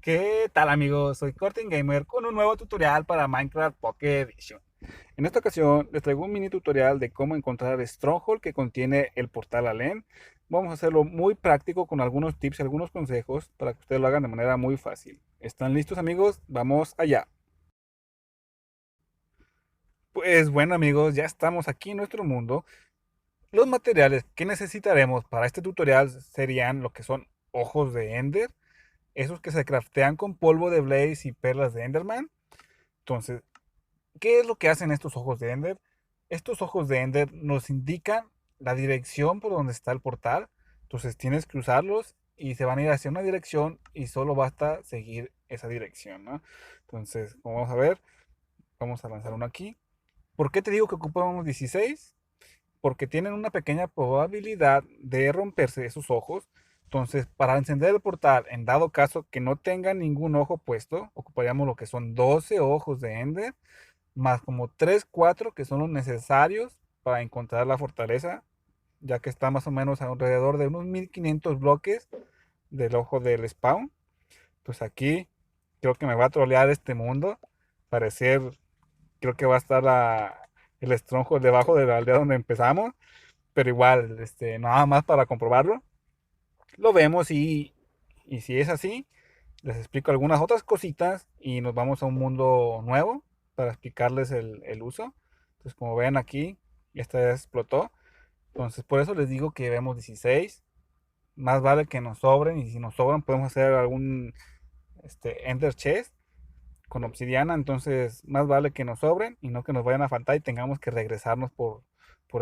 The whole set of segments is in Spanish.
¿Qué tal amigos? Soy Corten Gamer con un nuevo tutorial para Minecraft Pocket Edition. En esta ocasión les traigo un mini tutorial de cómo encontrar Stronghold que contiene el portal Alén. Vamos a hacerlo muy práctico con algunos tips y algunos consejos para que ustedes lo hagan de manera muy fácil. ¿Están listos amigos? Vamos allá. Pues bueno amigos, ya estamos aquí en nuestro mundo. Los materiales que necesitaremos para este tutorial serían lo que son ojos de Ender, esos que se craftean con polvo de Blaze y perlas de Enderman. Entonces, ¿qué es lo que hacen estos ojos de Ender? Estos ojos de Ender nos indican la dirección por donde está el portal. Entonces tienes que usarlos y se van a ir hacia una dirección y solo basta seguir esa dirección, ¿no? Entonces, como vamos a ver, vamos a lanzar uno aquí. ¿Por qué te digo que ocupamos 16? Porque tienen una pequeña probabilidad de romperse esos ojos. Entonces, para encender el portal, en dado caso que no tenga ningún ojo puesto, ocuparíamos lo que son 12 ojos de Ender más como 3 4 que son los necesarios para encontrar la fortaleza, ya que está más o menos alrededor de unos 1500 bloques del ojo del spawn. Pues aquí creo que me va a trolear este mundo. Parecer, creo que va a estar el estronjo debajo de la aldea donde empezamos, pero igual, nada más para comprobarlo. Lo vemos y si es así, les explico algunas otras cositas y nos vamos a un mundo nuevo para explicarles el uso. Entonces, como ven aquí, esta ya explotó. Entonces, por eso les digo que vemos 16. Más vale que nos sobren y si nos sobran podemos hacer algún Ender Chest con obsidiana. Entonces, más vale que nos sobren y no que nos vayan a faltar y tengamos que regresarnos por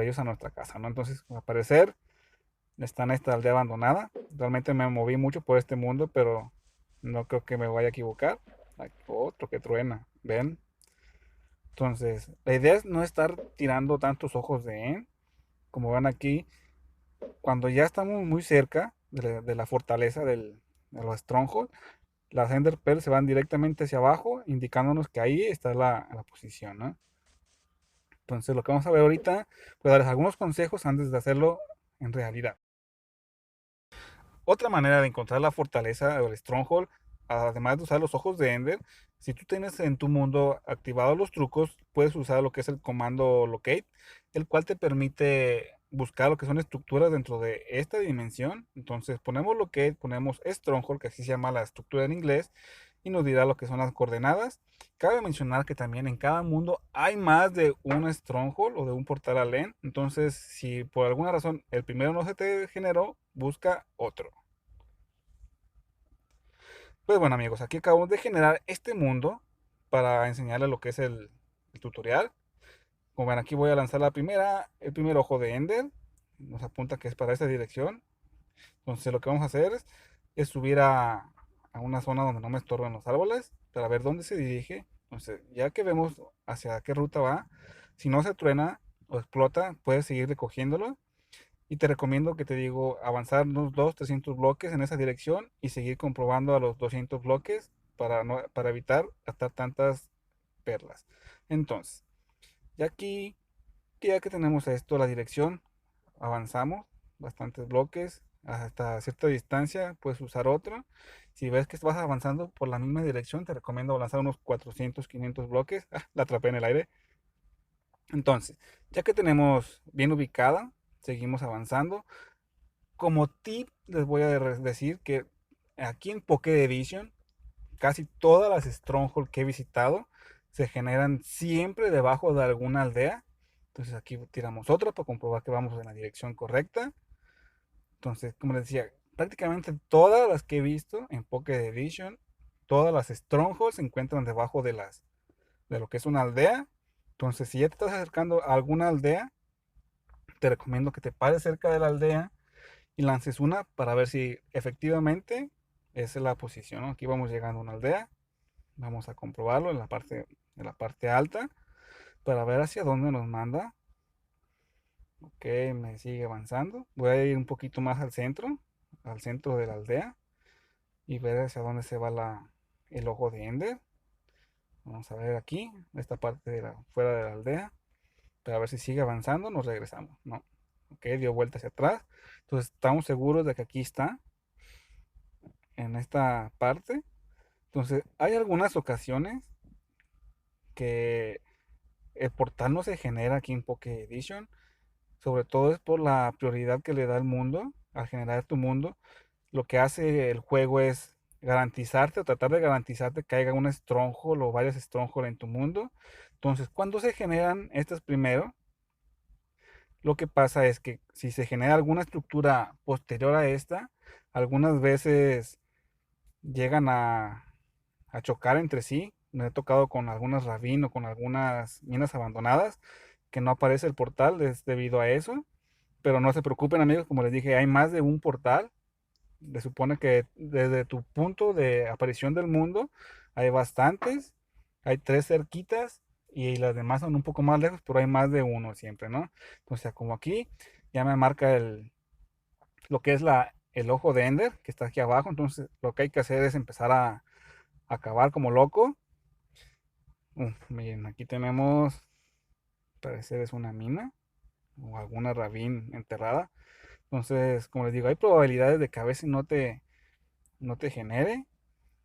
ellos a nuestra casa, ¿no? Entonces, al parecer, está en esta aldea abandonada. Realmente me moví mucho por este mundo, pero no creo que me vaya a equivocar. Hay otro que truena, ¿ven? Entonces, la idea es no estar tirando tantos ojos de End. Como ven aquí, cuando ya estamos muy cerca de la fortaleza de los Stronghold, las Ender Pearls se van directamente hacia abajo, indicándonos que ahí está la posición, ¿no? Entonces, lo que vamos a ver ahorita, voy a darles algunos consejos antes de hacerlo en realidad. Otra manera de encontrar la fortaleza o el Stronghold, además de usar los ojos de Ender, si tú tienes en tu mundo activados los trucos, puedes usar lo que es el comando Locate, el cual te permite buscar lo que son estructuras dentro de esta dimensión. Entonces ponemos Locate, ponemos Stronghold, que así se llama la estructura en inglés, y nos dirá lo que son las coordenadas. Cabe mencionar que también en cada mundo hay más de un Stronghold o de un portal Alén. Entonces, si por alguna razón el primero no se te generó, busca otro. Pues bueno amigos, aquí acabamos de generar este mundo para enseñarles lo que es el tutorial. Como ven, aquí voy a lanzar el primer ojo de Ender. Nos apunta que es para esta dirección. Entonces lo que vamos a hacer es subir a una zona donde no me estorben los árboles para ver dónde se dirige. Entonces ya que vemos hacia qué ruta va, si no se truena o explota, puedes seguir recogiéndolo. Y te recomiendo que te digo avanzar unos 2 300 bloques en esa dirección y seguir comprobando a los 200 bloques para evitar gastar tantas perlas. Entonces, ya aquí, ya que tenemos esto, la dirección, avanzamos bastantes bloques hasta cierta distancia, puedes usar otro. Si ves que vas avanzando por la misma dirección, te recomiendo avanzar unos 400 500 bloques. La atrapé en el aire. Entonces, ya que tenemos bien ubicada, seguimos avanzando. Como tip, les voy a decir que aquí en Pocket Edition, casi todas las Stronghold que he visitado se generan siempre debajo de alguna aldea. Entonces aquí tiramos otra para comprobar que vamos en la dirección correcta. Entonces, como les decía, prácticamente todas las que he visto en Pocket Edition, todas las Strongholds se encuentran debajo de lo que es una aldea. Entonces, si ya te estás acercando a alguna aldea, te recomiendo que te pares cerca de la aldea y lances una para ver si efectivamente esa es la posición, ¿no? Aquí vamos llegando a una aldea, vamos a comprobarlo en la parte alta para ver hacia dónde nos manda. Ok, me sigue avanzando. Voy a ir un poquito más al centro de la aldea y ver hacia dónde se va el ojo de Ender. Vamos a ver aquí, esta parte fuera de la aldea, para ver si sigue avanzando, nos regresamos. No, ok, dio vuelta hacia atrás. Entonces estamos seguros de que aquí está, en esta parte. Entonces, hay algunas ocasiones que el portal no se genera aquí en Poké Edition. Sobre todo es por la prioridad que le da el mundo al generar tu mundo. Lo que hace el juego es garantizarte o tratar de garantizarte que haya un stronghold o varios stronghold en tu mundo. Entonces, cuando se generan estas primero, lo que pasa es que si se genera alguna estructura posterior a esta, algunas veces llegan a chocar entre sí. Me he tocado con algunas Ravine o con algunas minas abandonadas que no aparece el portal, es debido a eso. Pero no se preocupen, amigos, como les dije, hay más de un portal. Se supone que desde tu punto de aparición del mundo hay bastantes, hay tres cerquitas y las demás son un poco más lejos, pero hay más de uno siempre, ¿no? Entonces, como aquí ya me marca lo que es el ojo de Ender, que está aquí abajo. Entonces, lo que hay que hacer es empezar a cavar como loco. Miren, aquí tenemos, parecer es una mina o alguna rabín enterrada. Entonces, como les digo, hay probabilidades de que a veces no te genere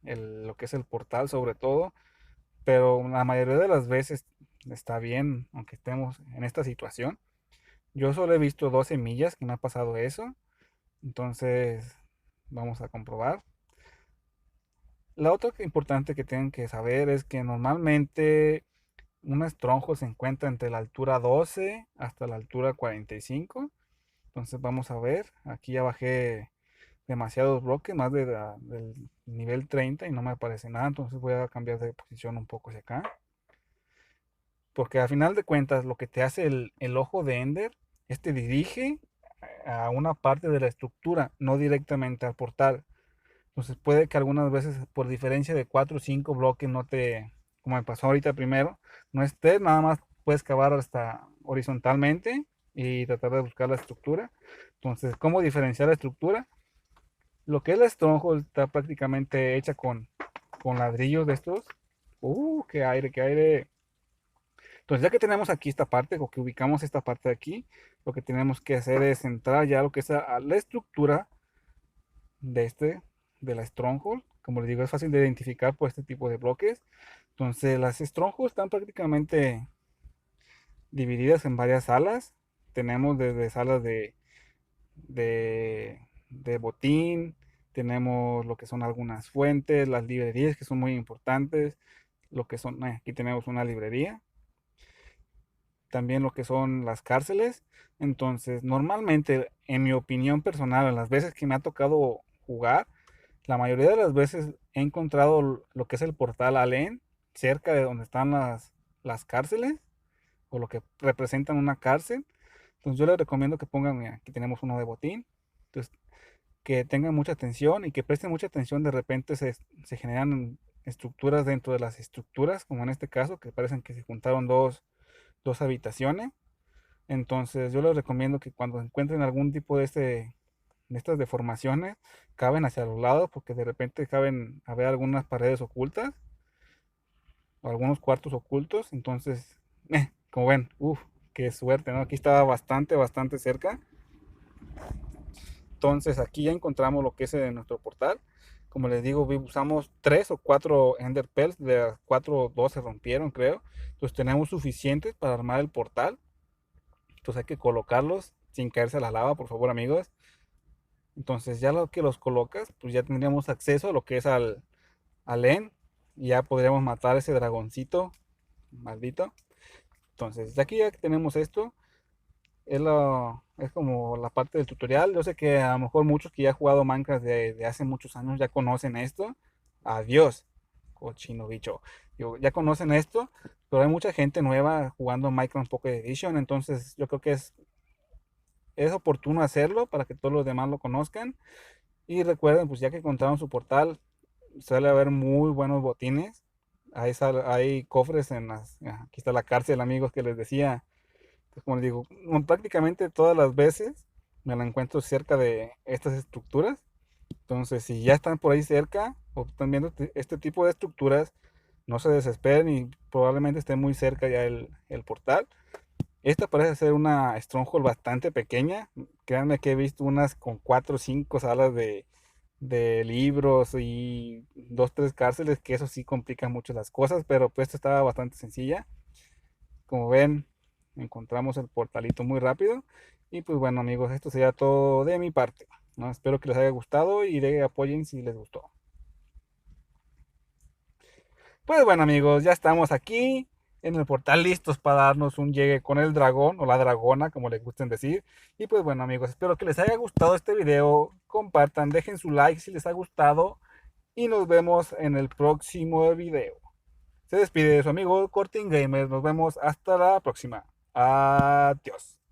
lo que es el portal sobre todo, pero la mayoría de las veces está bien, aunque estemos en esta situación. Yo solo he visto 12 millas que me ha pasado eso, entonces vamos a comprobar. La otra importante que tienen que saber es que normalmente un estronjo se encuentra entre la altura 12 hasta la altura 45. Entonces vamos a ver, aquí ya bajé demasiados bloques, más del nivel 30 y no me aparece nada. Entonces voy a cambiar de posición un poco hacia acá. Porque al final de cuentas lo que te hace el ojo de Ender es te dirige a una parte de la estructura, no directamente al portal. Entonces puede que algunas veces por diferencia de 4 o 5 bloques no te, como me pasó ahorita primero, no estés, nada más puedes cavar hasta horizontalmente y tratar de buscar la estructura. Entonces, ¿cómo diferenciar la estructura? Lo que es la Stronghold está prácticamente hecha con ladrillos de estos. ¡Qué aire, qué aire! Entonces, ya que tenemos aquí esta parte, o que ubicamos esta parte de aquí, lo que tenemos que hacer es entrar ya a lo que es a la estructura de de la Stronghold. Como les digo, es fácil de identificar por este tipo de bloques. Entonces, las Strongholds están prácticamente divididas en varias salas. Tenemos desde salas de botín, tenemos lo que son algunas fuentes, las librerías que son muy importantes, lo que son, aquí tenemos una librería, también lo que son las cárceles. Entonces, normalmente, en mi opinión personal, en las veces que me ha tocado jugar, la mayoría de las veces he encontrado lo que es el portal Alén cerca de donde están las cárceles o lo que representan una cárcel. Entonces yo les recomiendo que pongan, mira, aquí tenemos uno de botín. Entonces, que tengan mucha atención y que presten mucha atención. De repente se generan estructuras dentro de las estructuras, como en este caso, que parecen que se juntaron dos habitaciones. Entonces yo les recomiendo que cuando encuentren algún tipo de estas deformaciones, caben hacia los lados, porque de repente caben a ver algunas paredes ocultas o algunos cuartos ocultos. Entonces, como ven, qué suerte, ¿no? Aquí estaba bastante cerca. Entonces aquí ya encontramos lo que es nuestro portal. Como les digo, usamos 3 o 4 Ender Pearls, de las 4 2 se rompieron, creo. Entonces tenemos suficientes para armar el portal. Entonces hay que colocarlos sin caerse a la lava, por favor, amigos. Entonces ya lo que los colocas, pues ya tendríamos acceso a lo que es al End. Y ya podríamos matar a ese dragoncito maldito. Entonces, ya aquí ya que tenemos esto, es como la parte del tutorial. Yo sé que a lo mejor muchos que ya han jugado Minecraft de hace muchos años ya conocen esto. Adiós, cochino bicho. Ya conocen esto, pero hay mucha gente nueva jugando Minecraft Pocket Edition. Entonces yo creo que es oportuno hacerlo para que todos los demás lo conozcan. Y recuerden, pues ya que encontraron su portal, suele haber muy buenos botines. Hay cofres aquí está la cárcel, amigos, que les decía. Pues, como les digo, prácticamente todas las veces me la encuentro cerca de estas estructuras. Entonces, si ya están por ahí cerca o están viendo este tipo de estructuras, no se desesperen y probablemente esté muy cerca ya el portal. Esta parece ser una Stronghold bastante pequeña. Créanme que he visto unas con 4 o 5 salas de libros y dos, tres cárceles, que eso sí complica mucho las cosas, pero pues esta estaba bastante sencilla. Como ven, encontramos el portalito muy rápido. Y pues bueno amigos, esto sería todo de mi parte, ¿no? Espero que les haya gustado y le apoyen si les gustó. Pues bueno amigos, ya estamos aquí en el portal listos para darnos un llegue con el dragón o la dragona, como les gusten decir. Y pues bueno amigos, espero que les haya gustado este video. Compartan, dejen su like si les ha gustado y nos vemos en el próximo video. Se despide su amigo Cortin Gamer. Nos vemos hasta la próxima. Adiós.